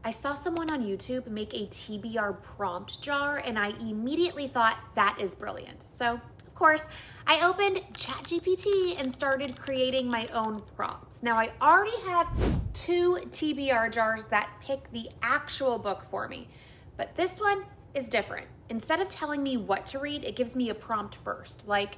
I saw someone on YouTube make a TBR Prompt Jar, and I immediately thought that is brilliant. So, of course, I opened ChatGPT and started creating my own prompts. Now, I already have 2 TBR jars that pick the actual book for me, but this one is different. Instead of telling me what to read, it gives me a prompt first, like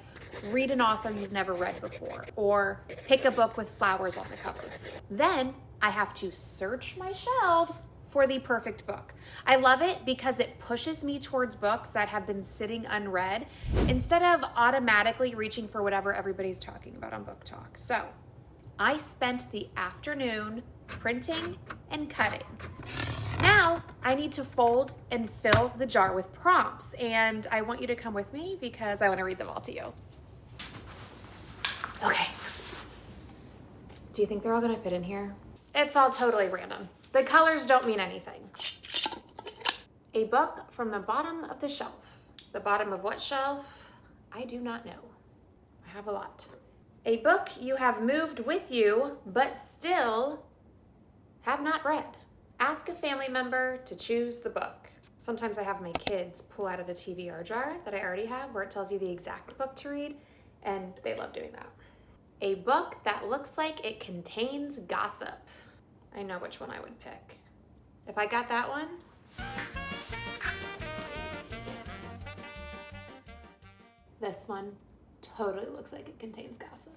read an author you've never read before, or pick a book with flowers on the cover. Then I have to search my shelves for the perfect book. I love it because it pushes me towards books that have been sitting unread instead of automatically reaching for whatever everybody's talking about on BookTok. So I spent the afternoon printing and cutting. Now I need to fold and fill the jar with prompts, and I want you to come with me because I want to read them all to you. Okay. Do you think they're all gonna fit in here? It's all totally random. The colors don't mean anything. A book from the bottom of the shelf. The bottom of what shelf? I do not know. I have a lot. A book you have moved with you, but still have not read. Ask a family member to choose the book. Sometimes I have my kids pull out of the TBR jar that I already have where it tells you the exact book to read, and they love doing that. A book that looks like it contains gossip. I know which one I would pick. If I got that one, this one totally looks like it contains gossip.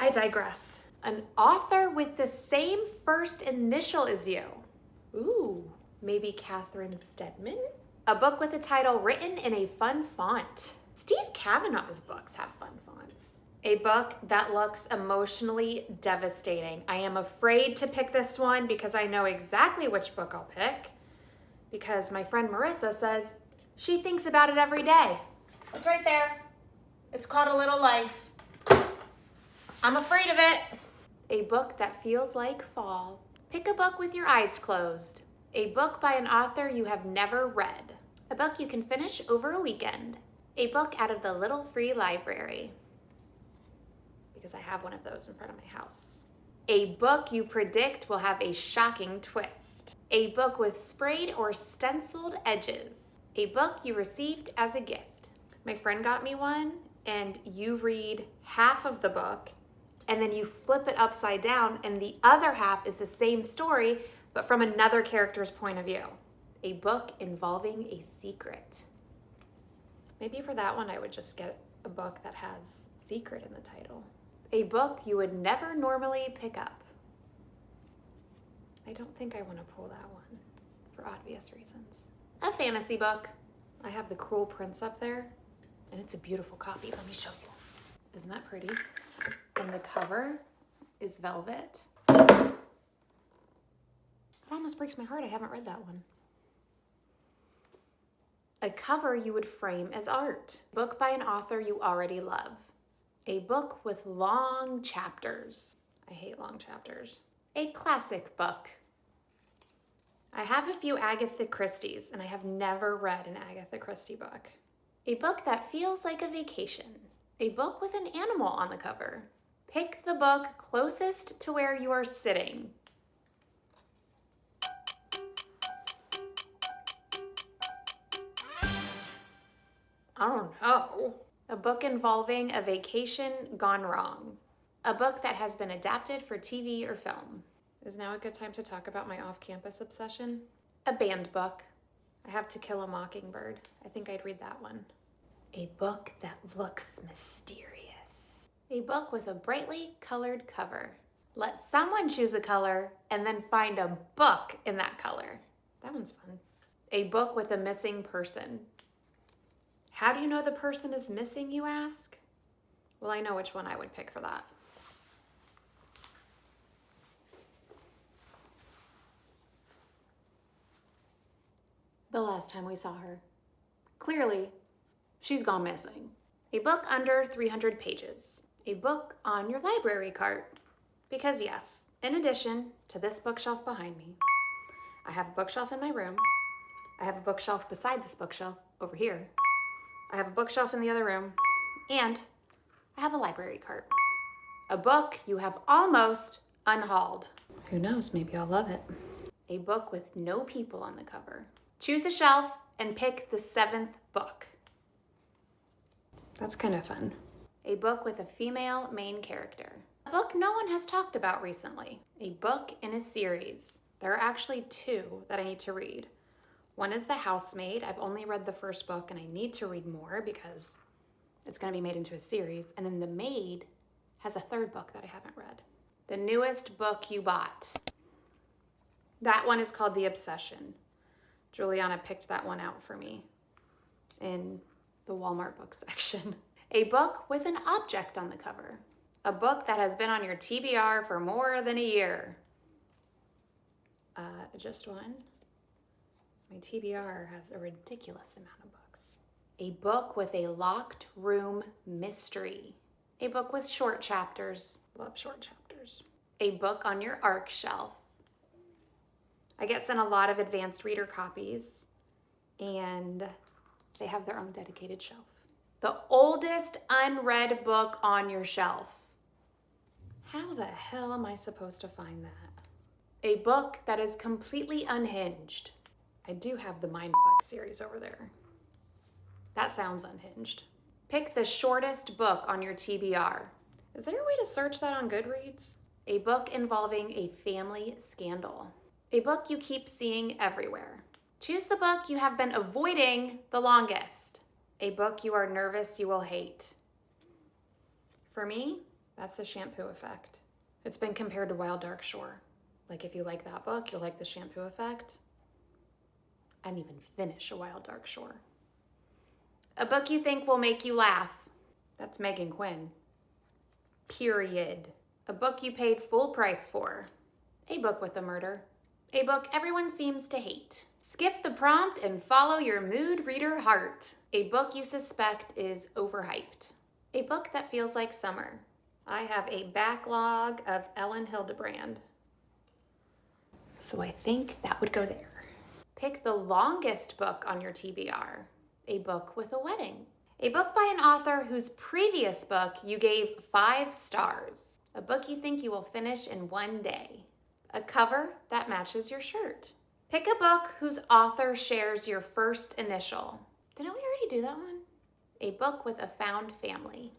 I digress. An author with the same first initial as you. Ooh, maybe Catherine Stedman? A book with a title written in a fun font. Steve Kavanaugh's books have fun fonts. A book that looks emotionally devastating. I am afraid to pick this one because I know exactly which book I'll pick, because my friend Marissa says she thinks about it every day. It's right there. It's called A Little Life. I'm afraid of it. A book that feels like fall. Pick a book with your eyes closed. A book by an author you have never read. A book you can finish over a weekend. A book out of the Little Free Library, because I have one of those in front of my house. A book you predict will have a shocking twist. A book with sprayed or stenciled edges. A book you received as a gift. My friend got me one, and you read half of the book, and then you flip it upside down, and the other half is the same story, but from another character's point of view. A book involving a secret. Maybe for that one, I would just get a book that has secret in the title. A book you would never normally pick up. I don't think I want to pull that one for obvious reasons. A fantasy book. I have The Cruel Prince up there, and it's a beautiful copy. Let me show you. Isn't that pretty? And the cover is velvet. It almost breaks my heart I haven't read that one. A cover you would frame as art. A book by an author you already love. A book with long chapters. I hate long chapters. A classic book. I have a few Agatha Christie's, and I have never read an Agatha Christie book. A book that feels like a vacation. A book with an animal on the cover. Pick the book closest to where you are sitting. I don't know. A book involving a vacation gone wrong. A book that has been adapted for TV or film. Is now a good time to talk about my off-campus obsession? A banned book. I have To Kill a Mockingbird. I think I'd read that one. A book that looks mysterious. A book with a brightly colored cover. Let someone choose a color and then find a book in that color. That one's fun. A book with a missing person. How do you know the person is missing, you ask? Well, I know which one I would pick for that. The last time we saw her. Clearly, she's gone missing. A book under 300 pages. A book on your library cart. Because yes, in addition to this bookshelf behind me, I have a bookshelf in my room. I have a bookshelf beside this bookshelf over here. I have a bookshelf in the other room, and I have a library cart. A book you have almost unhauled. Who knows, maybe I'll love it. A book with no people on the cover. Choose a shelf and pick the 7th book. That's kind of fun. A book with a female main character. A book no one has talked about recently. A book in a series. There are actually 2 that I need to read. One is The Housemaid. I've only read the first book and I need to read more because it's going to be made into a series. And then The Maid has a 3rd book that I haven't read. The newest book you bought. That one is called The Obsession. Juliana picked that one out for me in the Walmart book section. A book with an object on the cover. A book that has been on your TBR for more than a year. Just one. My TBR has a ridiculous amount of books. A book with a locked room mystery. A book with short chapters. Love short chapters. A book on your ARC shelf. I get sent a lot of advanced reader copies, and they have their own dedicated shelf. The oldest unread book on your shelf. How the hell am I supposed to find that? A book that is completely unhinged. I do have the Mindfuck series over there. That sounds unhinged. Pick the shortest book on your TBR. Is there a way to search that on Goodreads? A book involving a family scandal. A book you keep seeing everywhere. Choose the book you have been avoiding the longest. A book you are nervous you will hate. For me, that's The Shampoo Effect. It's been compared to Wild Dark Shore. Like if you like that book, you'll like The Shampoo Effect. I didn't even finish A Wild Dark Shore. A book you think will make you laugh. That's Megan Quinn. Period. A book you paid full price for. A book with a murder. A book everyone seems to hate. Skip the prompt and follow your mood reader heart. A book you suspect is overhyped. A book that feels like summer. I have a backlog of Ellen Hildebrand. So I think that would go there. Pick the longest book on your TBR. A book with a wedding. A book by an author whose previous book you gave 5 stars. A book you think you will finish in one day. A cover that matches your shirt. Pick a book whose author shares your first initial. Didn't we already do that one? A book with a found family.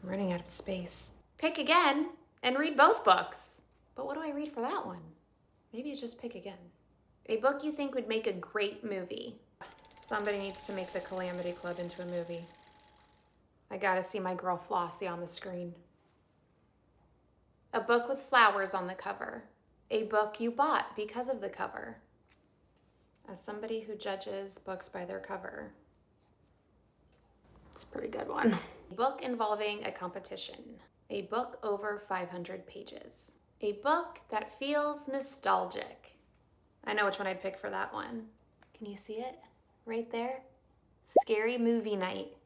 I'm running out of space. Pick again and read both books. But what do I read for that one? Maybe it's just pick again. A book you think would make a great movie. Somebody needs to make The Calamity Club into a movie. I gotta see my girl Flossie on the screen. A book with flowers on the cover. A book you bought because of the cover. As somebody who judges books by their cover, it's a pretty good one. A book involving a competition. A book over 500 pages. A book that feels nostalgic. I know which one I'd pick for that one. Can you see it? Right there? Scary Movie Night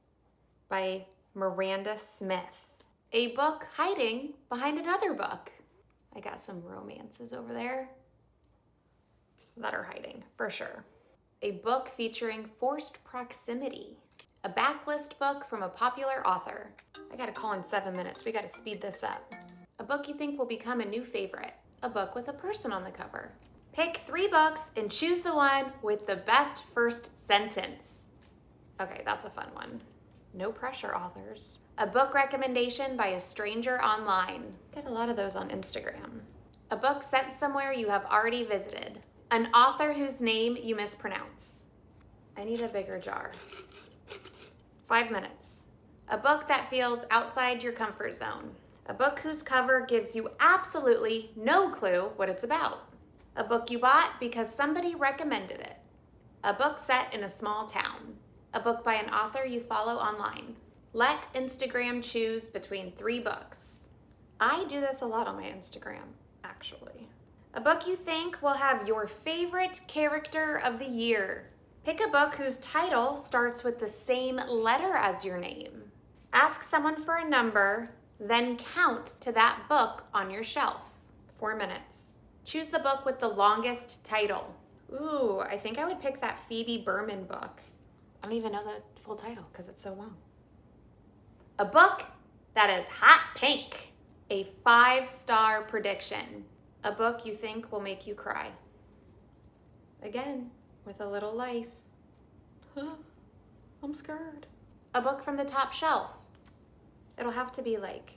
by Miranda Smith. A book hiding behind another book. I got some romances over there that are hiding, for sure. A book featuring forced proximity. A backlist book from a popular author. I gotta call in 7 minutes. We gotta speed this up. A book you think will become a new favorite. A book with a person on the cover. Pick 3 books and choose the one with the best first sentence. Okay, that's a fun one. No pressure, authors. A book recommendation by a stranger online. Get a lot of those on Instagram. A book sent somewhere you have already visited. An author whose name you mispronounce. I need a bigger jar. 5 minutes. A book that feels outside your comfort zone. A book whose cover gives you absolutely no clue what it's about. A book you bought because somebody recommended it. A book set in a small town. A book by an author you follow online. Let Instagram choose between 3 books. I do this a lot on my Instagram, actually. A book you think will have your favorite character of the year. Pick a book whose title starts with the same letter as your name. Ask someone for a number, then count to that book on your shelf. 4 minutes. Choose the book with the longest title. Ooh, I think I would pick that Phoebe Berman book. I don't even know the full title because it's so long. A book that is hot pink. A 5-star prediction. A book you think will make you cry. Again, with a little life. I'm scared. A book from the top shelf. It'll have to be like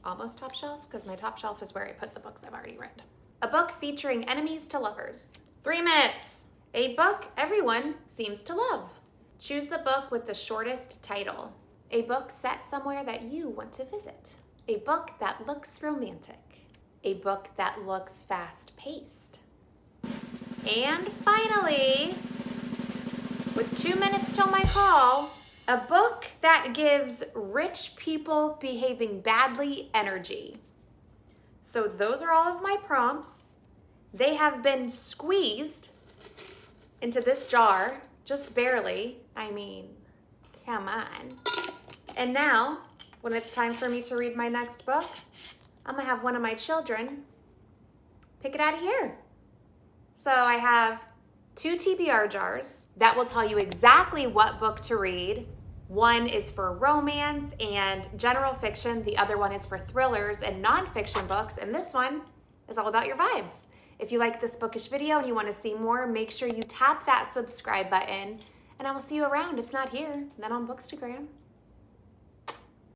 almost top shelf, because my top shelf is where I put the books I've already read. A book featuring enemies to lovers. 3 minutes. A book everyone seems to love. Choose the book with the shortest title. A book set somewhere that you want to visit. A book that looks romantic. A book that looks fast-paced. And finally, with 2 minutes till my call, a book that gives rich people behaving badly energy. So those are all of my prompts. They have been squeezed into this jar, just barely. I mean, come on. And now, when it's time for me to read my next book, I'm gonna have one of my children pick it out of here. So I have 2 TBR jars that will tell you exactly what book to read. One is for romance and general fiction. The other one is for thrillers and nonfiction books. And this one is all about your vibes. If you like this bookish video and you want to see more, make sure you tap that subscribe button. And I will see you around, if not here, then on Bookstagram.